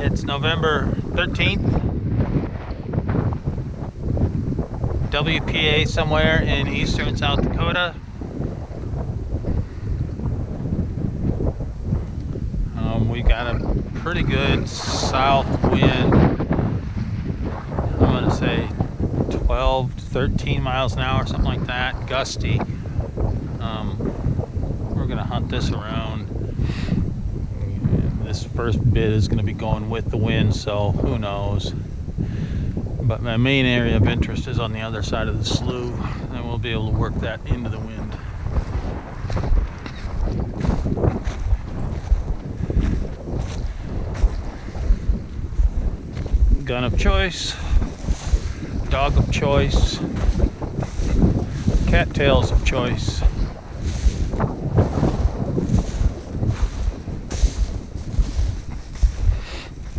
It's November 13th. WPA somewhere in eastern South Dakota. We got a pretty good south wind. I'm going to say 12 to 13 miles an hour, something like that, gusty. We're going to hunt this around. This first bit is going to be going with the wind, so who knows. But my main area of interest is on the other side of the slough, and we'll be able to work that into the wind. Gun of choice, dog of choice, cattails of choice.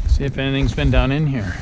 See if anything's been down in here.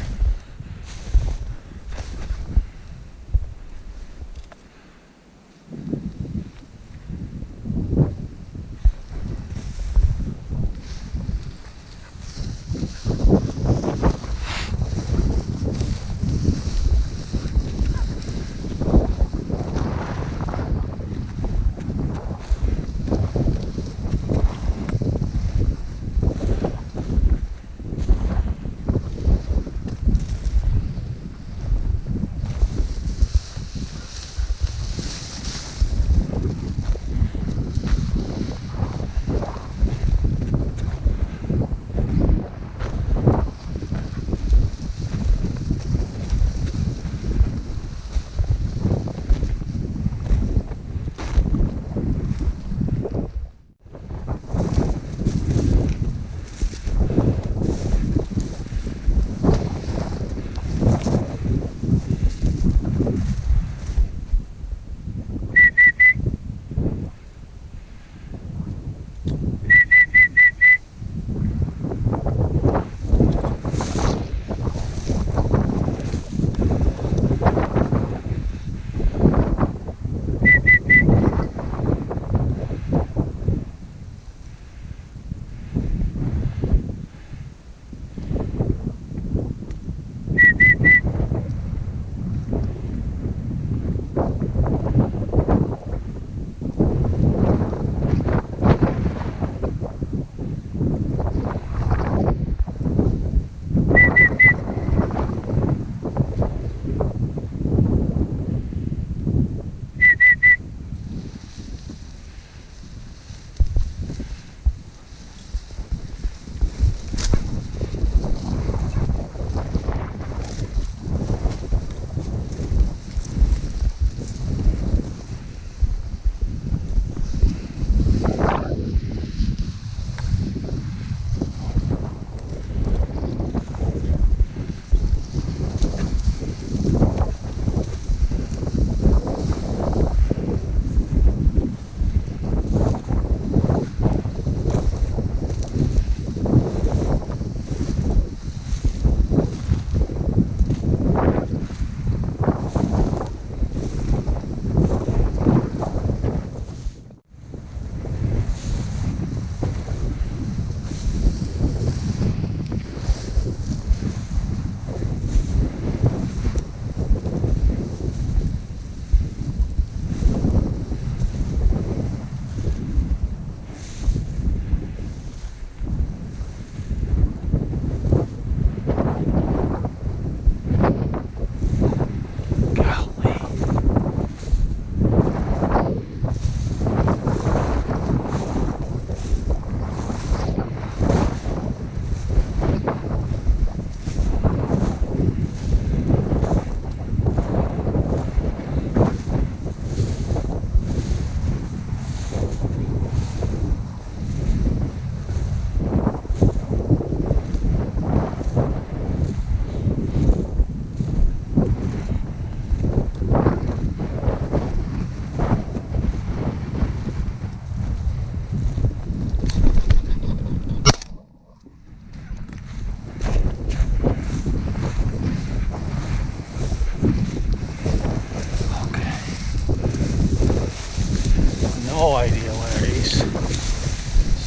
No idea where he's.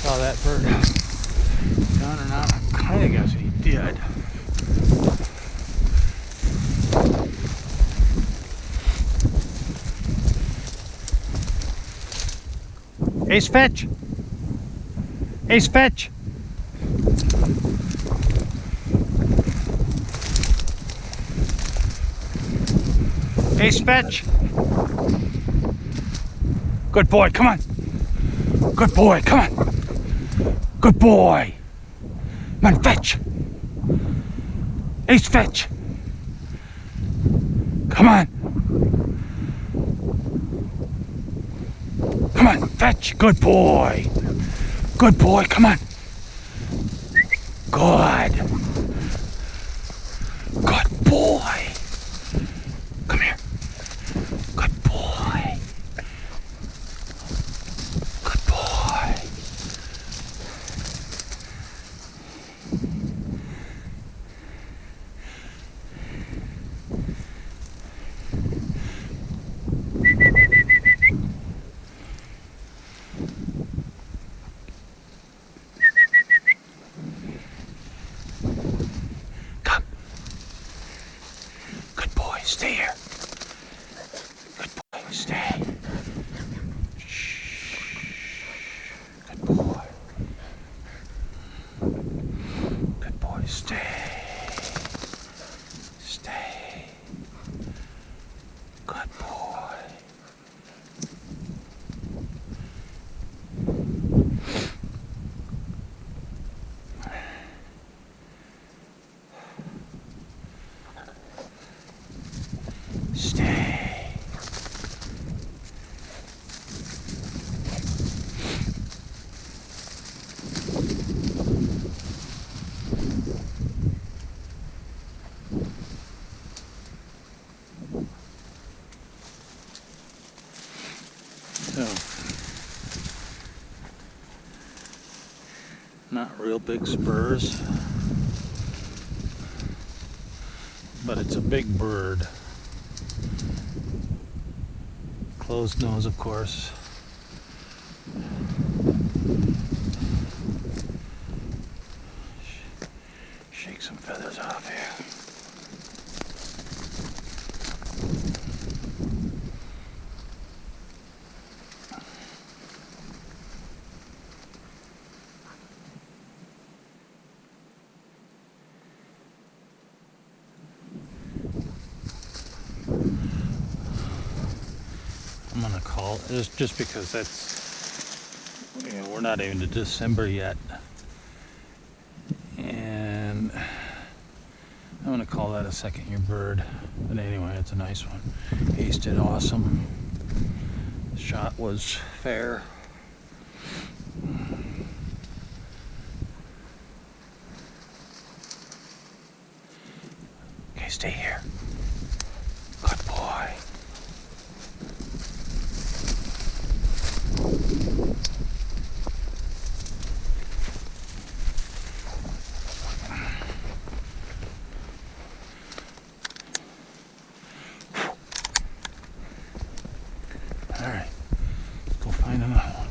Saw that bird done or not. I kind of guess he did. Ace fetch! Ace fetch! Ace fetch! Good boy, come on! Good boy, come on! Good boy! Come on, fetch! Ace fetch! Come on! Come on, fetch! Good boy! Good boy, come on! Good! Good boy! Come here! Good boy! Good boy! Stay here. Good boy, stay. Shh. Good boy. Good boy, stay. Stay. Good boy. Stay. So, not real big spurs, but it's a big bird. Closed nose, of course. Shake some feathers off here. I'm gonna call it just because that's, you know, we're not even to December yet, and I'm gonna call that a second year bird. But anyway, it's a nice one. Ace did awesome. The shot was fair. Okay, stay here. Good boy. All right, let's go find another one.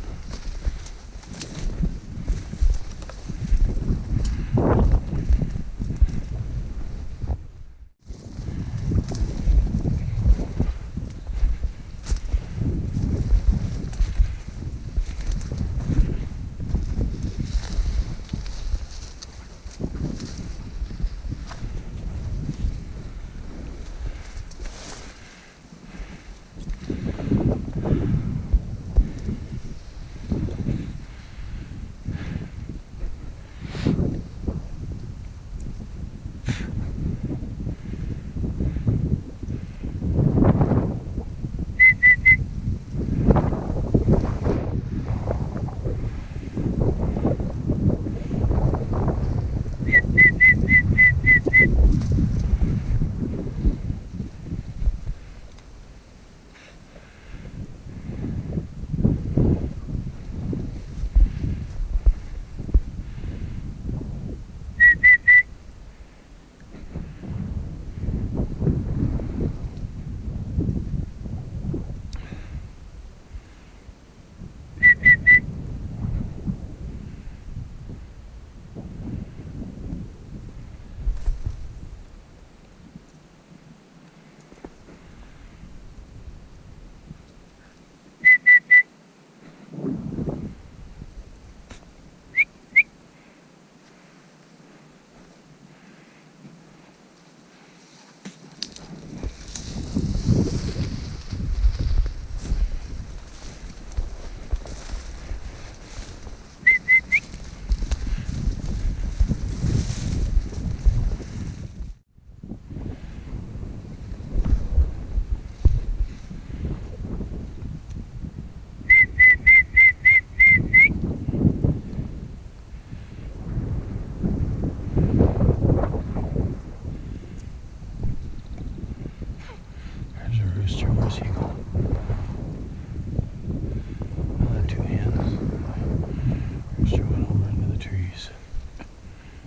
these.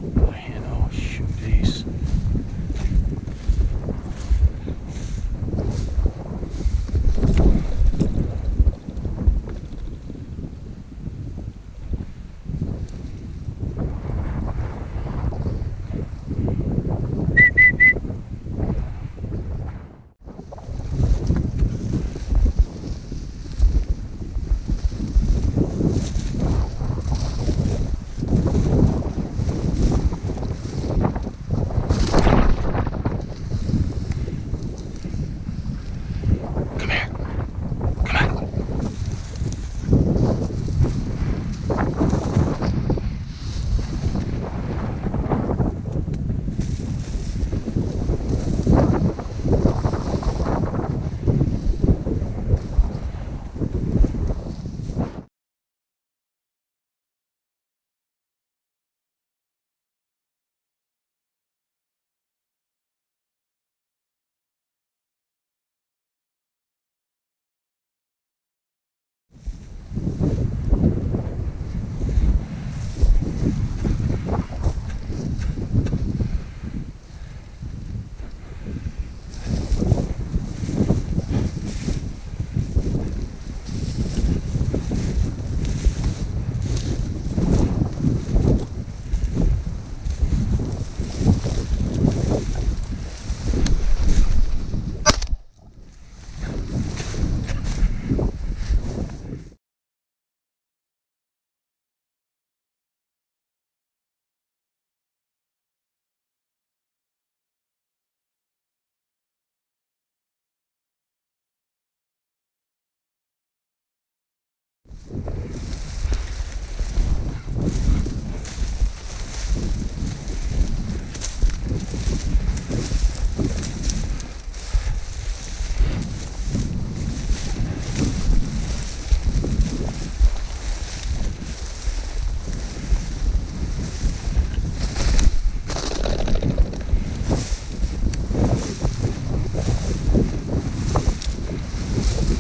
You know, shoot these.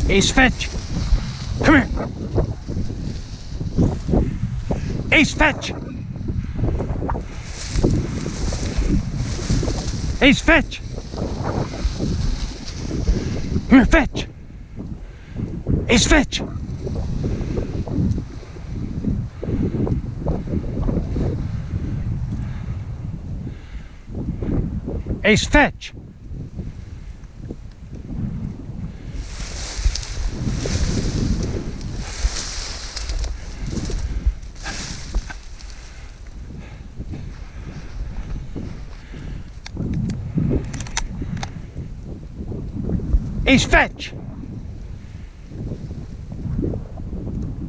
Ace, fetch! Come here! Ace, fetch! Ace, fetch! Come here, fetch! Ace, fetch! Ace, fetch! Ace, fetch!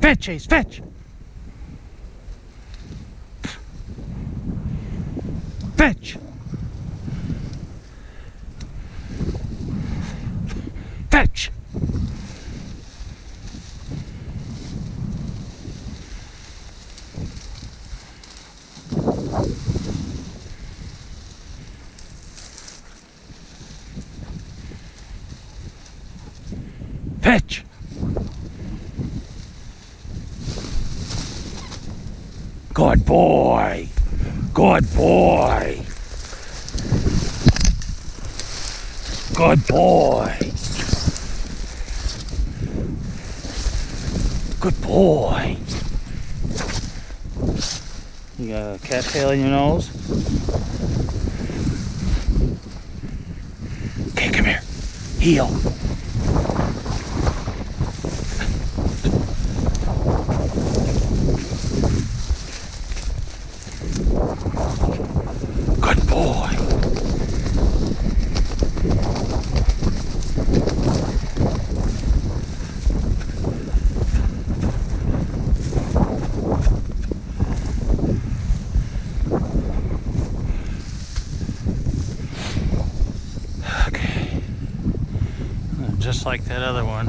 Fetch, Ace, fetch! Fetch! Fetch! Fetch! Good boy! Good boy! Good boy! Good boy! You got a cattail in your nose? Okay, come here. Heel. Good boy. Okay. Just like that other one.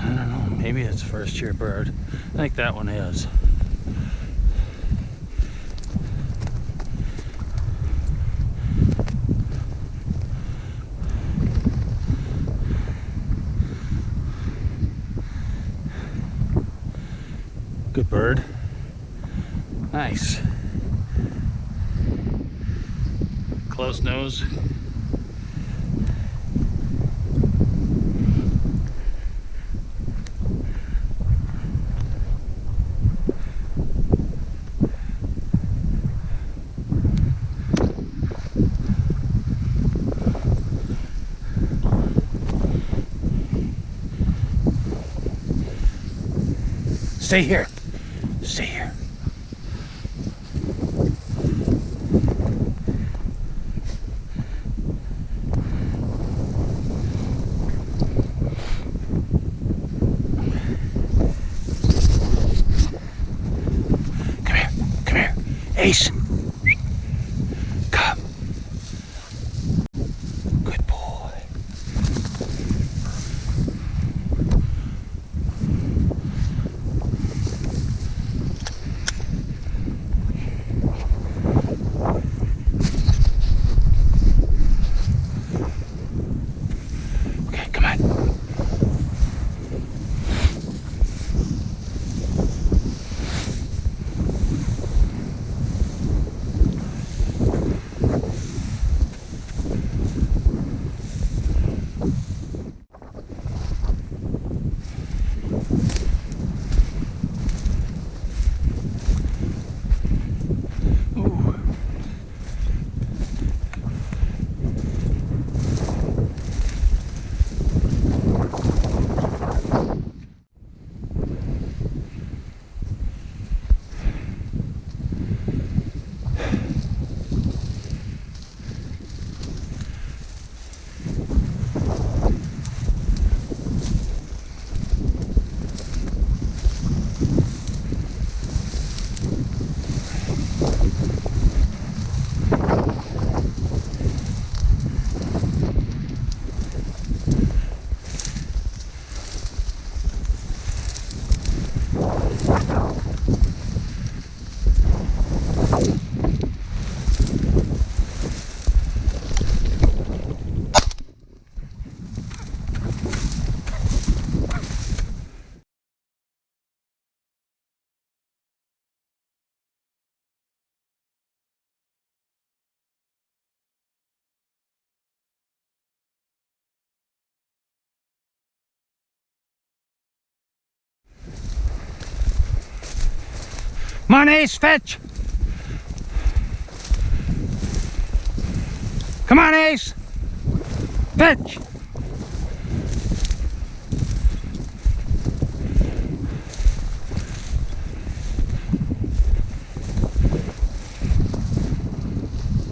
I don't know, maybe it's first year bird. I think that one is. Good bird. Nice. Close nose. Stay here. Stay here. Come here. Come here. Ace. Come. Good boy. Come on, Ace, fetch. Come on, Ace. Fetch.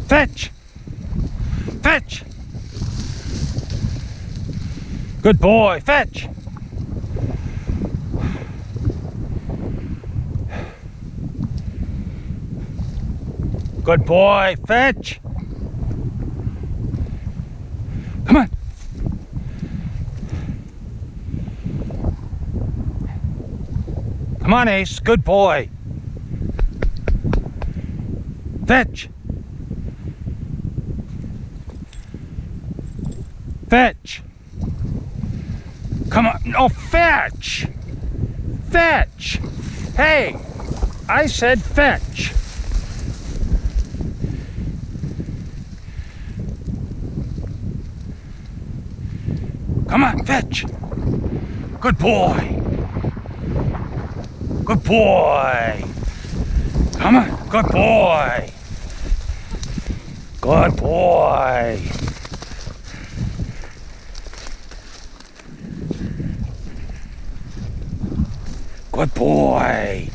Fetch. Fetch. Good boy, fetch. Good boy, fetch. Come on. Come on, Ace, good boy. Fetch. Fetch. Come on, no, fetch. Fetch. Hey, I said fetch. Come on, fetch. Good boy. Good boy. Come on, good boy. Good boy. Good boy.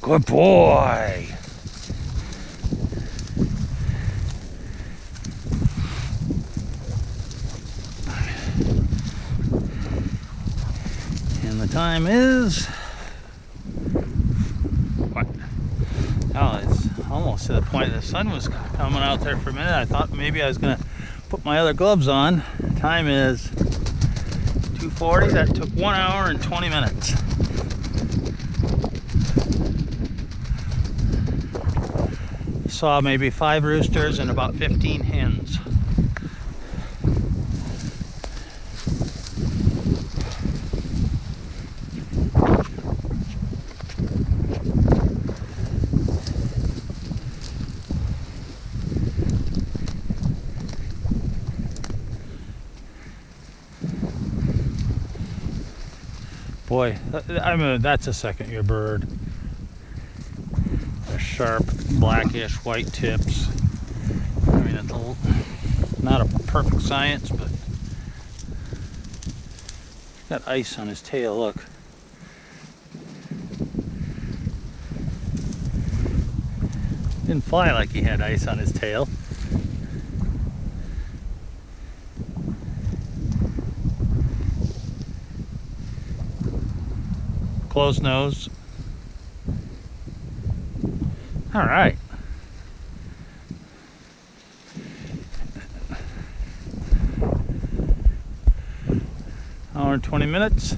Good boy. And the time is what? Oh, it's almost to the point the sun was coming out there for a minute. I thought maybe I was gonna put my other gloves on. Time is 2:40. That took 1 hour and 20 minutes. Saw maybe 5 roosters and about 15 hens. Boy, that's a second-year bird. They're sharp, blackish, white tips. I mean, it's not a perfect science, but he's got ice on his tail. Look. Didn't fly like he had ice on his tail. Closed nose. All right. Hour and 20 minutes.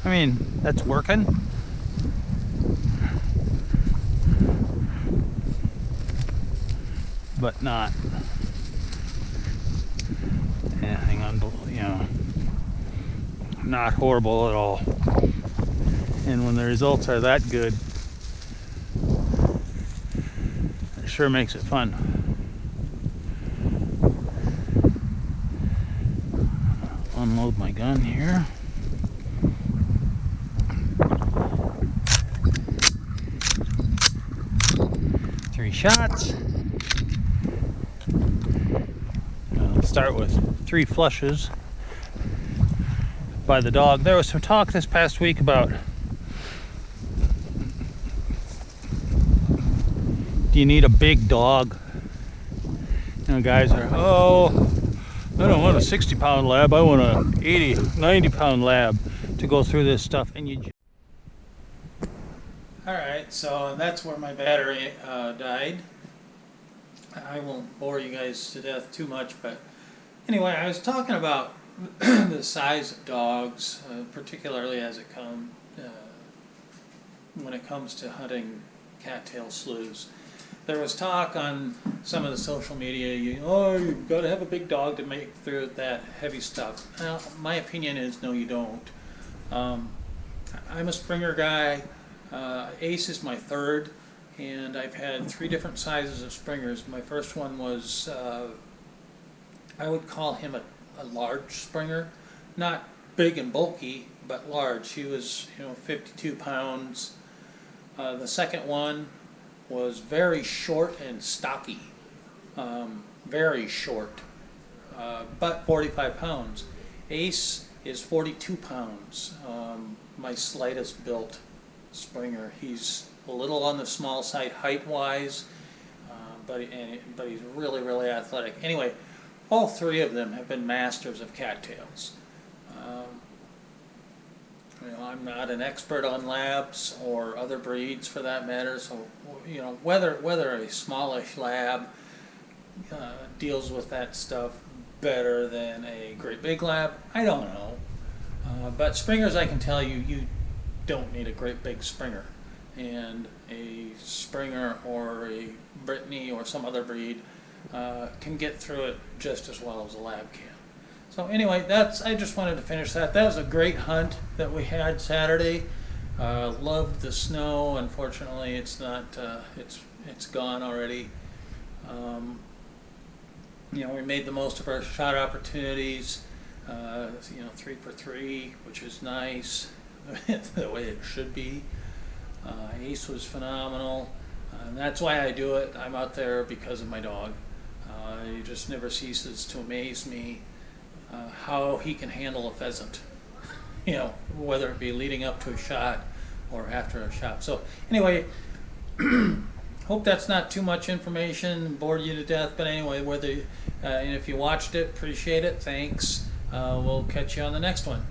I mean, that's working. But not anything not horrible at all. And when the results are that good, it sure makes it fun. Unload my gun here. Three shots. Start with 3 flushes by the dog. There was some talk this past week about, do you need a big dog? Guys are, I don't want a 60-pound lab, I want a 80, 90-pound lab to go through this stuff. And you. Alright, so that's where my battery died. I won't bore you guys to death too much, but anyway, I was talking about the size of dogs, particularly when it comes to hunting cattail sloughs. There was talk on some of the social media, you've got to have a big dog to make through that heavy stuff. Well, my opinion is no, you don't. I'm a Springer guy. Ace is my third, and I've had 3 different sizes of Springers. My first one was, I would call him a large Springer, not big and bulky, but large. He was 52 pounds. The second one was very short and stocky, very short, but 45 pounds. Ace is 42 pounds, my slightest built Springer. He's a little on the small side height-wise, but he's really, really athletic. Anyway, all 3 of them have been masters of cattails. I'm not an expert on labs or other breeds for that matter, so whether a smallish lab deals with that stuff better than a great big lab, I don't know. But Springers, I can tell you, you don't need a great big Springer, and a Springer or a Brittany or some other breed can get through it just as well as a lab can. So anyway, I just wanted to finish that. That was a great hunt that we had Saturday. Loved the snow. Unfortunately, it's not. It's gone already. We made the most of our shot opportunities. 3 for 3, which is nice, the way it should be. Ace was phenomenal, and that's why I do it. I'm out there because of my dog. He just never ceases to amaze me how he can handle a pheasant, whether it be leading up to a shot or after a shot. So anyway, hope that's not too much information, bored you to death, but anyway, and if you watched it, appreciate it, thanks. We'll catch you on the next one.